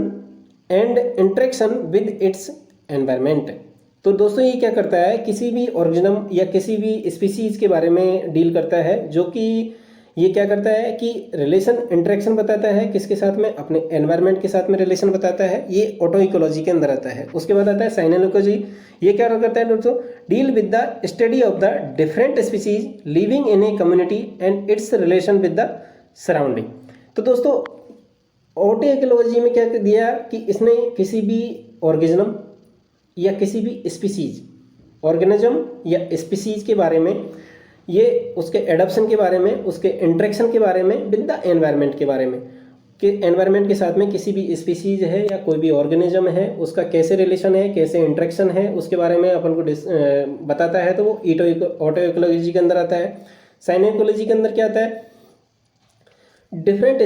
and interaction with its environment. तो दोस्तों ये क्या करता है, किसी भी ऑर्गेनिज्म या किसी भी स्पीसीज के बारे में डील करता है, जो कि ये क्या करता है कि रिलेशन, इंटरेक्शन बताता है किसके साथ में, अपने एनवायरनमेंट के साथ में रिलेशन बताता है। ये ऑटो इकोलॉजी के अंदर आता है। उसके बाद आता है साइनो इकोलॉजी। ये क्या करता है दोस्तों, deal with the study of the different species living in a community and it's relation with the surrounding. तो दोस्तों ऑटो इकोलॉजी में क्या दिया कि इसने किसी भी ऑर्गेनिज्म या किसी भी स्पीसीज, ऑर्गेनिज्म या स्पीसीज के बारे में, ये उसके एडप्शन के बारे में, उसके इंटरेक्शन के बारे में, विद द एनवायरनमेंट के बारे में, कि एनवायरनमेंट के साथ में किसी भी स्पीसीज है या कोई भी ऑर्गेनिज्म है, उसका कैसे रिलेशन है, कैसे इंटरेक्शन है, उसके बारे में अपन को बताता है। तो वो ऑटो इकोलॉजी के अंदर आता है। साइनो इकोलॉजी के अंदर क्या आता है, डिफरेंट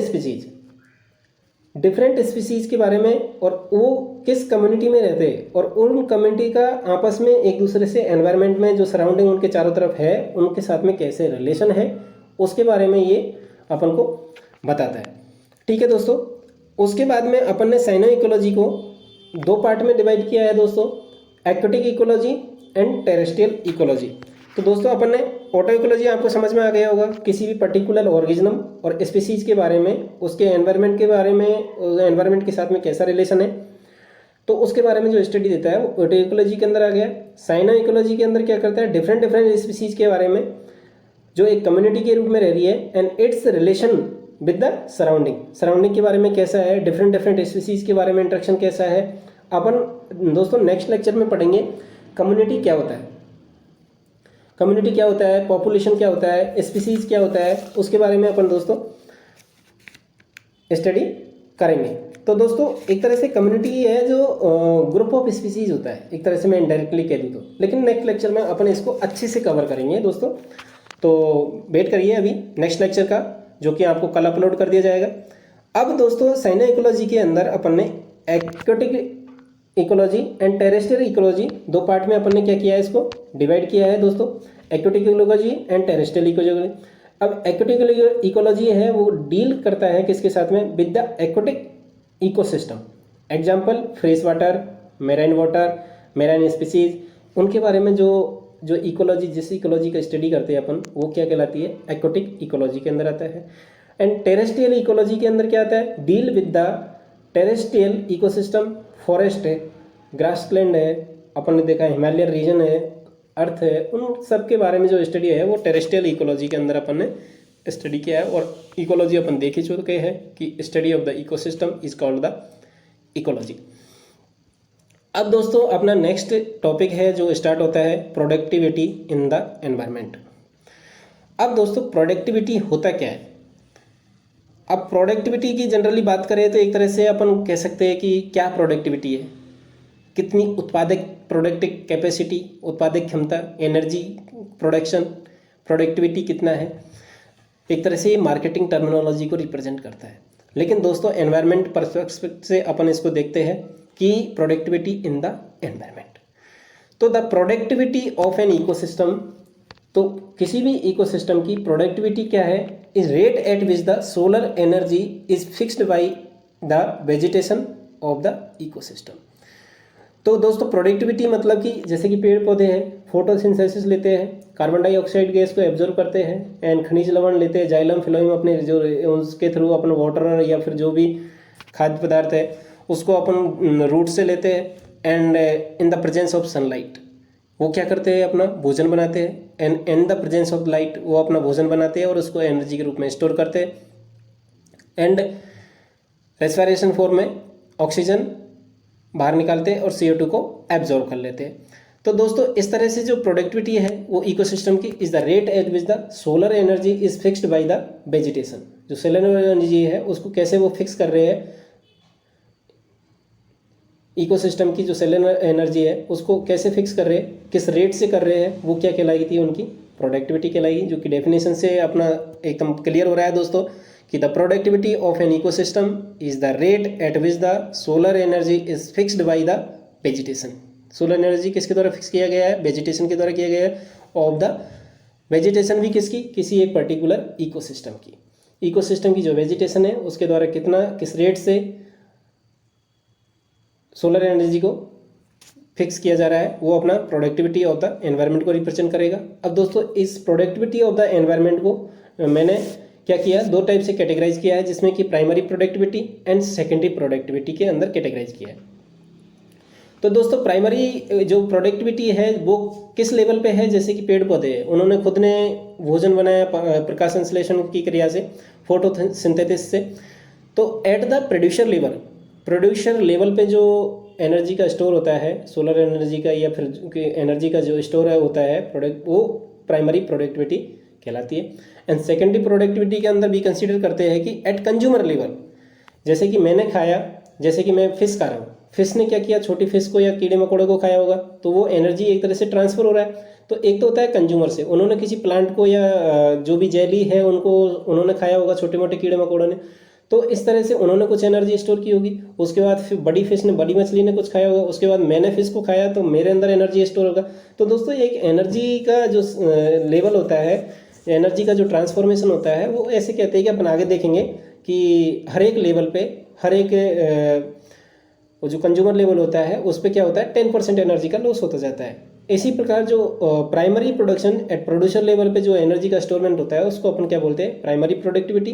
स्पीसीज के बारे में, और वो किस कम्युनिटी में रहते हैं, और उन कम्युनिटी का आपस में एक दूसरे से एनवायरनमेंट में जो सराउंडिंग उनके चारों तरफ है, उनके साथ में कैसे रिलेशन है, उसके बारे में ये अपन को बताता है। ठीक है दोस्तों, उसके बाद में अपन ने साइनो इकोलॉजी को दो पार्ट में डिवाइड किया है दोस्तों, aquatic ecology and terrestrial ecology. तो दोस्तों अपन ने ऑटो इकोलॉजी आपको समझ में आ गया होगा, किसी भी पर्टिकुलर ऑर्गेनिज्म और स्पीसीज के बारे में, उसके एनवायरनमेंट के बारे में, एनवायरनमेंट के साथ में कैसा रिलेशन है, तो उसके बारे में जो स्टडी देता है वो ऑटो इकोलॉजी के अंदर आ गया। साइनो इकोलॉजी के अंदर क्या करता है, डिफरेंट स्पीसीज के बारे में जो एक कम्युनिटी के रूप में रह रही है, and it's relation with the surrounding के बारे में कैसा है, डिफरेंट स्पीसीज के बारे में इंटरेक्शन कैसा है, अपन दोस्तों नेक्स्ट लेक्चर में पढ़ेंगे। कम्युनिटी क्या होता है, कम्युनिटी क्या होता है, पॉपुलेशन क्या होता है, स्पीसीज क्या होता है, उसके बारे में अपन दोस्तों स्टडी करेंगे। तो दोस्तों एक तरह से कम्युनिटी है जो ग्रुप ऑफ स्पीसीज होता है, एक तरह से मैं इनडायरेक्टली कह दूँ तो, लेकिन नेक्स्ट लेक्चर में अपन इसको अच्छे से कवर करेंगे दोस्तों। तो वेट करिए अभी नेक्स्ट लेक्चर का, जो कि आपको कल अपलोड कर दिया जाएगा। अब दोस्तों साइनो इकोलॉजी के अंदर अपन ने aquatic ecology and terrestrial ecology दो पार्ट में अपन ने क्या किया है, इसको डिवाइड किया है दोस्तों, aquatic ecology and terrestrial ecology. अब एक्वेटिक इकोलॉजी है वो डील करता है किसके साथ में, with the aquatic ecosystem. Example fresh water, marine water, marine species, उनके बारे में जो इकोलॉजी, जिस इकोलॉजी का स्टडी करते हैं अपन, वो क्या कहलाती है, एक्वेटिक इकोलॉजी के अंदर आता है। एंड टेरेस्ट्रियल इकोलॉजी के अंदर क्या आता है, deal with the terrestrial ecosystem. Forest है, ग्रासलैंड है, अपन ने देखा हिमालयन रीजन है, अर्थ है, उन सब के बारे में जो स्टडी है वो टेरेस्ट्रियल इकोलॉजी के अंदर अपन ने स्टडी किया है। और इकोलॉजी अपन देख ही चुके हैं कि study of the ecosystem is called the ecology. अब दोस्तों अपना नेक्स्ट टॉपिक है जो स्टार्ट होता है प्रोडक्टिविटी इन द एनवायरनमेंट। अब दोस्तों प्रोडक्टिविटी होता क्या है, अब प्रोडक्टिविटी की जनरली बात करें तो एक तरह से अपन कह सकते हैं कि क्या प्रोडक्टिविटी है, कितनी उत्पादक प्रोडक्टिव कैपेसिटी, उत्पादक क्षमता, एनर्जी प्रोडक्शन, प्रोडक्टिविटी कितना है, एक तरह से ये मार्केटिंग टर्मिनोलॉजी को रिप्रेजेंट करता है। लेकिन दोस्तों एनवायरनमेंट पर्सपेक्टिव से अपन इसको देखते हैं कि प्रोडक्टिविटी इन द एनवायरनमेंट। तो the productivity of an ecosystem, तो किसी भी इकोसिस्टम की प्रोडक्टिविटी क्या है, is rate at which the solar energy is fixed by the vegetation of the ecosystem. तो दोस्तों प्रोडक्टिविटी मतलब कि जैसे कि पेड़ पौधे हैं, फोटोसिंथेसिस लेते हैं, कार्बन डाइऑक्साइड गैस को एब्जॉर्ब करते हैं, एंड खनिज लवण लेते हैं, जाइलम फिलोइम अपने जो उसके थ्रू अपन वाटर या फिर जो भी खाद्य पदार्थ है उसको अपन रूट से लेते हैं, and in the presence of sunlight वो क्या करते हैं, अपना भोजन बनाते हैं, and in the presence of light वो अपना भोजन बनाते हैं और उसको एनर्जी के रूप में स्टोर करते हैं, एंड रेस्पिरेशन फॉर्म में ऑक्सीजन बाहर निकालते हैं और CO2 को एब्जॉर्ब कर लेते हैं। तो दोस्तों इस तरह से जो प्रोडक्टिविटी है वो इकोसिस्टम की is the rate at which the solar energy is fixed by the vegetation. जो सोलर एनर्जी है उसको कैसे वो फिक्स कर रहे हैं, इकोसिस्टम की जो सोलर एनर्जी है उसको कैसे फिक्स कर रहे हैं, किस रेट से कर रहे हैं, वो क्या कहलाएगी, उनकी प्रोडक्टिविटी कहलाएगी, जो कि डेफिनेशन से अपना एकदम क्लियर हो रहा है दोस्तों कि the productivity of an ecosystem is the rate at which the solar energy is fixed by the vegetation. Solar energy किसके द्वारा फिक्स किया गया है, वेजिटेशन के द्वारा किया गया है, ऑफ द वेजिटेशन भी किसकी, किसी एक पर्टिकुलर इकोसिस्टम की। इकोसिस्टम की जो वेजिटेशन है उसके द्वारा कितना, किस रेट से सोलर एनर्जी को फिक्स किया जा रहा है, वो अपना प्रोडक्टिविटी ऑफ द एनवायरनमेंट को रिप्रेजेंट करेगा। अब दोस्तों इस प्रोडक्टिविटी ऑफ द एनवायरनमेंट को मैंने क्या किया, दो टाइप से कैटेगराइज किया है, जिसमें कि primary productivity and secondary productivity के अंदर कैटेगराइज किया है। तो दोस्तों प्राइमरी जो प्रोडक्टिविटी है वो किस लेवल पे है, जैसे कि पेड़ पौधे हैं, उन्होंने खुद ने भोजन बनाया प्रकाश संश्लेषण की क्रिया से, फोटोसिंथेसिस से। तो एट द प्रोड्यूसर लेवल पे जो एनर्जी का स्टोर होता है, सोलर एनर्जी का या फिर एनर्जी का जो स्टोर है होता है प्रोडक्ट, वो प्राइमरी प्रोडक्टिविटी कहलाती है। एंड सेकेंडरी प्रोडक्टिविटी के अंदर भी कंसीडर करते हैं कि एट कंज्यूमर लेवल, जैसे कि मैंने खाया, जैसे कि मैं फिश खा रहा हूँ, फिश ने क्या किया, छोटी फिश को या कीड़े मकोड़े को खाया होगा, तो वो एनर्जी एक तरह से ट्रांसफर हो रहा है। तो एक तो होता है कंज्यूमर से, उन्होंने किसी प्लांट को या जो भी जेली है उनको उन्होंने खाया होगा, छोटे मोटे कीड़े मकोड़ों ने, तो इस तरह से उन्होंने कुछ एनर्जी स्टोर की होगी। उसके बाद फिर बड़ी फिश ने, बड़ी मछली ने कुछ खाया होगा, उसके बाद मैंने फिश को खाया तो मेरे अंदर एनर्जी स्टोर होगा। तो दोस्तों एक एनर्जी का जो लेवल होता है, एनर्जी का जो ट्रांसफॉर्मेशन होता है, वो ऐसे कहते हैं कि अपन आगे देखेंगे कि हर एक लेवल पे, हर एक वो जो कंज्यूमर लेवल होता है उस पर क्या होता है, 10% एनर्जी का लॉस होता जाता है। इसी प्रकार जो primary production at producer level पे जो एनर्जी का स्टोरमेंट होता है उसको अपन क्या बोलते हैं, primary productivity.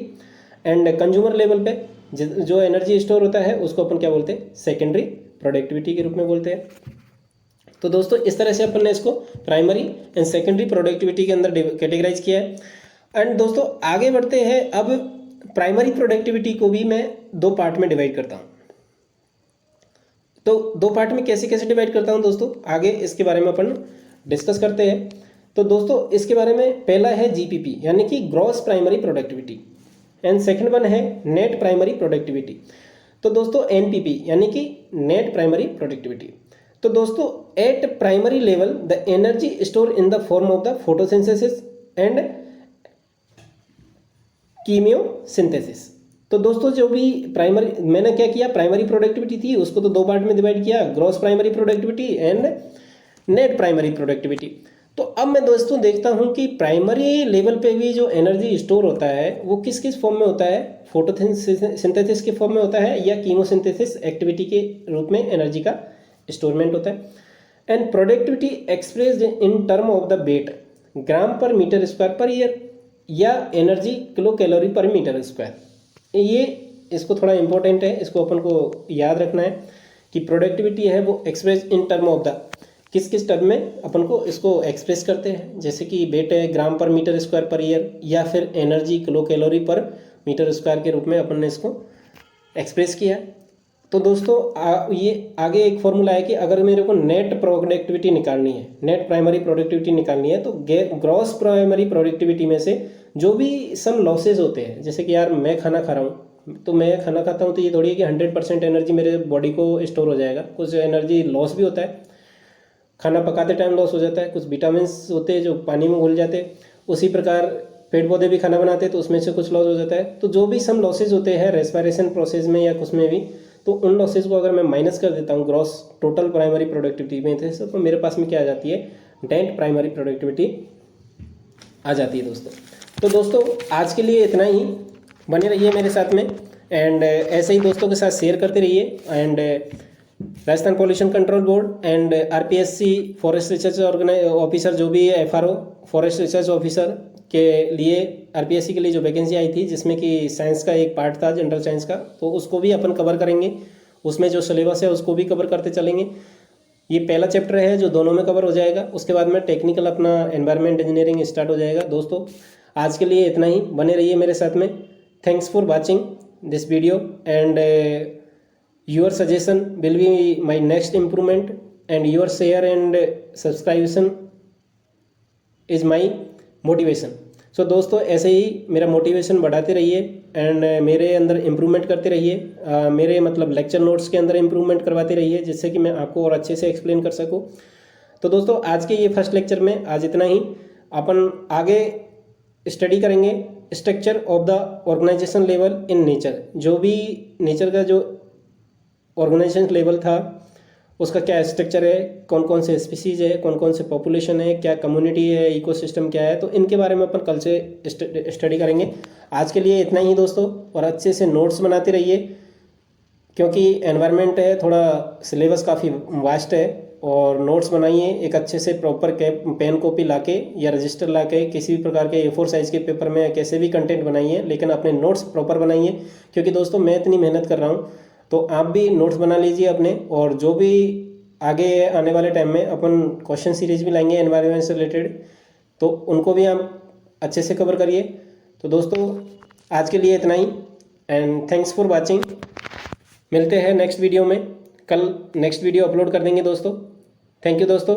And consumer level पे जो एनर्जी स्टोर होता है उसको अपन क्या बोलते हैं, सेकेंडरी प्रोडक्टिविटी के रूप में बोलते हैं। तो दोस्तों इस तरह से अपन ने इसको प्राइमरी एंड सेकेंडरी प्रोडक्टिविटी के अंदर कैटेगराइज किया है। एंड दोस्तों आगे बढ़ते हैं। अब प्राइमरी प्रोडक्टिविटी को भी मैं दो पार्ट में डिवाइड करता हूँ। तो दो पार्ट में कैसे कैसे डिवाइड करता हूँ दोस्तों, आगे इसके बारे में अपन डिस्कस करते हैं। तो दोस्तों इसके बारे में पहला है जीपीपी यानी कि gross primary productivity, and second one है नेट प्राइमरी प्रोडक्टिविटी। तो दोस्तों एनपीपी यानी कि नेट प्राइमरी प्रोडक्टिविटी। तो दोस्तों at primary level the energy store in the form of the photosynthesis and chemosynthesis. तो दोस्तों जो भी प्राइमरी मैंने क्या किया, प्राइमरी प्रोडक्टिविटी थी उसको तो दो पार्ट में डिवाइड किया, gross primary productivity and net primary productivity. तो अब मैं दोस्तों देखता हूं कि प्राइमरी लेवल पे भी जो एनर्जी स्टोर होता है वो किस किस फॉर्म में होता है, फोटोसिंथेसिस के फॉर्म में होता है या कीमोसिंथेसिस एक्टिविटी के रूप में एनर्जी का स्टोरमेंट होता है। And productivity expressed in term of the weight gram per metre square per year या energy kilo calorie per metre square. ये इसको थोड़ा इंपॉर्टेंट है, इसको अपन को याद रखना है कि प्रोडक्टिविटी है वो express in term of the किस किस टर्म में अपन को इसको एक्सप्रेस करते हैं, जैसे कि वेट है ग्राम per metre square per year या फिर energy kilo calorie per metre square के रूप में अपन ने इसको एक्सप्रेस किया। तो दोस्तों ये आगे एक फॉर्मूला है कि अगर मेरे को नेट प्रोडक्टिविटी निकालनी है, नेट प्राइमरी प्रोडक्टिविटी निकालनी है, तो ग्रॉस प्राइमरी प्रोडक्टिविटी में से जो भी सम लॉसेज होते हैं, जैसे कि यार मैं खाना खा रहा हूँ तो मैं खाना खाता हूँ तो ये थोड़ी है कि 100% एनर्जी मेरे बॉडी को स्टोर हो जाएगा, कुछ एनर्जी लॉस भी होता है, खाना पकाते टाइम लॉस हो जाता है, कुछ विटामिन्स होते हैं जो पानी में घुल जाते हैं, उसी प्रकार पेड़ पौधे भी खाना बनाते हैं तो उसमें से कुछ लॉस हो जाता है। तो जो भी सम लॉसेज होते हैं रेस्पिरेशन प्रोसेस में या कुछ में भी, तो उन लॉसेज को अगर मैं माइनस कर देता हूँ ग्रॉस टोटल प्राइमरी प्रोडक्टिविटी में तो मेरे पास में क्या आ जाती है, नेट प्राइमरी प्रोडक्टिविटी आ जाती है दोस्तों। तो दोस्तों आज के लिए इतना ही, बने रहिए मेरे साथ में एंड ऐसे ही दोस्तों के साथ शेयर करते रहिए। And Rajasthan pollution control board and RPSC forest research officer जो भी है, एफआरओ फॉरेस्ट रिसर्च ऑफिसर के लिए आरपीएससी के लिए जो वैकेंसी आई थी जिसमें कि साइंस का एक पार्ट था जनरल साइंस का, तो उसको भी अपन कवर करेंगे, उसमें जो सिलेबस है उसको भी कवर करते चलेंगे। ये पहला चैप्टर है जो दोनों में कवर हो जाएगा, उसके बाद में टेक्निकल अपना एनवायरनमेंट इंजीनियरिंग स्टार्ट हो जाएगा। दोस्तों आज के लिए इतना ही, बने रहिए मेरे साथ में। Thanks for watching this video and your suggestion will be my next improvement and your share and subscription is my motivation. So दोस्तों ऐसे ही मेरा मोटिवेशन बढ़ाते रहिए एंड मेरे अंदर इम्प्रूवमेंट करते रहिए, मेरे मतलब लेक्चर नोट्स के अंदर इम्प्रूवमेंट करवाते रहिए जिससे कि मैं आपको और अच्छे से एक्सप्लेन कर सकूं। तो दोस्तों आज के ये फर्स्ट लेक्चर में आज इतना ही। अपन आगे स्टडी करेंगे structure of the organisation level in nature, जो भी नेचर का जो ऑर्गेनाइजेशन लेवल था उसका क्या स्ट्रक्चर है, कौन कौन से स्पीसीज है, कौन कौन से पॉपुलेशन है, क्या कम्युनिटी है, इकोसिस्टम क्या है, तो इनके बारे में अपन कल से स्टडी करेंगे। आज के लिए इतना ही दोस्तों, और अच्छे से नोट्स बनाते रहिए क्योंकि एनवायरनमेंट है, थोड़ा सिलेबस काफ़ी वास्ट है, और नोट्स बनाइए एक अच्छे से प्रॉपर पेन कॉपी लाके या रजिस्टर लाके किसी भी प्रकार के A4 साइज़ के पेपर में कैसे भी कंटेंट बनाइए, लेकिन अपने नोट्स प्रॉपर बनाइए क्योंकि दोस्तों मैं इतनी मेहनत कर रहा हूँ तो आप भी नोट्स बना लीजिए अपने। और जो भी आगे आने वाले टाइम में अपन क्वेश्चन सीरीज भी लाएंगे एनवायरनमेंट से रिलेटेड, तो उनको भी आप अच्छे से कवर करिए। तो दोस्तों आज के लिए इतना ही एंड थैंक्स फॉर वाचिंग। मिलते हैं नेक्स्ट वीडियो में, कल नेक्स्ट वीडियो अपलोड कर देंगे दोस्तों। थैंक यू दोस्तों।